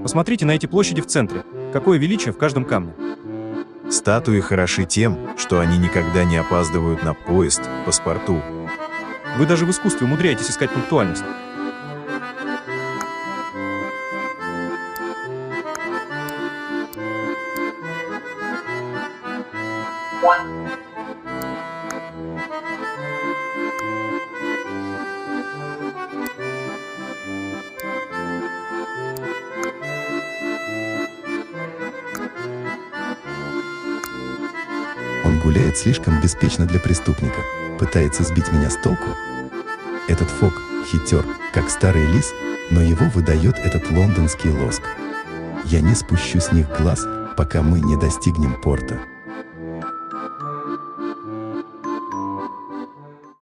Посмотрите на эти площади в центре. Какое величие в каждом камне. Статуи хороши тем, что они никогда не опаздывают на поезд, паспорту. Вы даже в искусстве умудряетесь искать пунктуальность. Он гуляет слишком беспечно для преступника, пытается сбить меня с толку. Этот Фок хитер, как старый лис, но его выдает этот лондонский лоск. Я не спущу с них глаз, пока мы не достигнем порта.